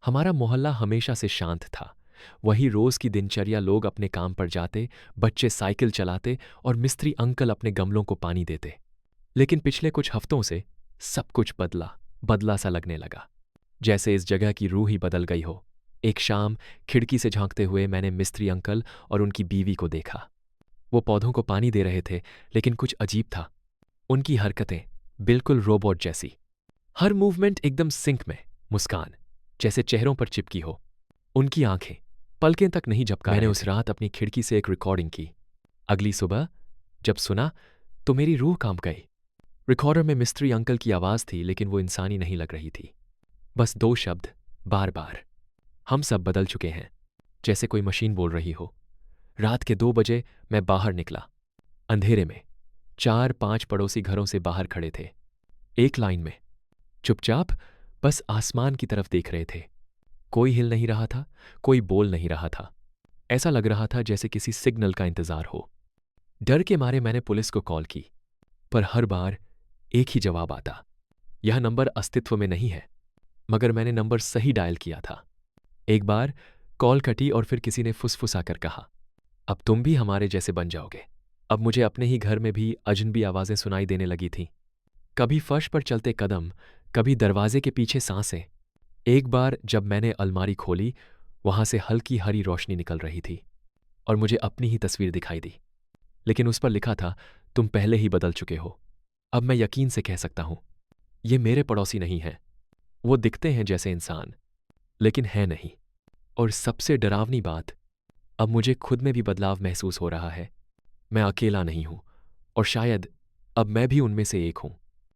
हमारा मोहल्ला हमेशा से शांत था। वही रोज की दिनचर्या, लोग अपने काम पर जाते, बच्चे साइकिल चलाते और मिस्त्री अंकल अपने गमलों को पानी देते। लेकिन पिछले कुछ हफ्तों से सब कुछ बदला बदला सा लगने लगा, जैसे इस जगह की रूह ही बदल गई हो। एक शाम खिड़की से झांकते हुए मैंने मिस्त्री अंकल और उनकी बीवी को देखा। वो पौधों को पानी दे रहे थे, लेकिन कुछ अजीब था। उनकी हरकतें बिल्कुल रोबोट जैसी। हर मूवमेंट एकदम सिंक में। मुस्कान जैसे चेहरों पर चिपकी हो। उनकी आंखें पलकें तक नहीं झपका रहे थे। मैंने उस रात अपनी खिड़की से एक रिकॉर्डिंग की। अगली सुबह जब सुना तो मेरी रूह कांप गई। रिकॉर्डर में मिस्त्री अंकल की आवाज थी, लेकिन वो इंसानी नहीं लग रही थी। बस दो शब्द, बार बार, हम सब बदल चुके हैं, जैसे कोई मशीन बोल रही हो। रात के 2 बजे मैं बाहर निकला। अंधेरे में 4-5 पड़ोसी घरों से बाहर खड़े थे, एक लाइन में, चुपचाप, बस आसमान की तरफ देख रहे थे। कोई हिल नहीं रहा था, कोई बोल नहीं रहा था। ऐसा लग रहा था जैसे किसी सिग्नल का इंतजार हो। डर के मारे मैंने पुलिस को कॉल की, पर हर बार एक ही जवाब आता, यह नंबर अस्तित्व में नहीं है। मगर मैंने नंबर सही डायल किया था। एक बार कॉल कटी और फिर किसी ने फुसफुसाकर कहा, अब तुम भी हमारे जैसे बन जाओगे। अब मुझे अपने ही घर में भी अजनबी आवाजें सुनाई देने लगी थीं। कभी फर्श पर चलते कदम, कभी दरवाजे के पीछे सांसें। एक बार जब मैंने अलमारी खोली, वहां से हल्की हरी रोशनी निकल रही थी और मुझे अपनी ही तस्वीर दिखाई दी। लेकिन उस पर लिखा था, तुम पहले ही बदल चुके हो। अब मैं यकीन से कह सकता हूं, ये मेरे पड़ोसी नहीं हैं। वो दिखते हैं जैसे इंसान, लेकिन है नहीं। और सबसे डरावनी बात, अब मुझे खुद में भी बदलाव महसूस हो रहा है। मैं अकेला नहीं हूं, और शायद अब मैं भी उनमें से एक हूं।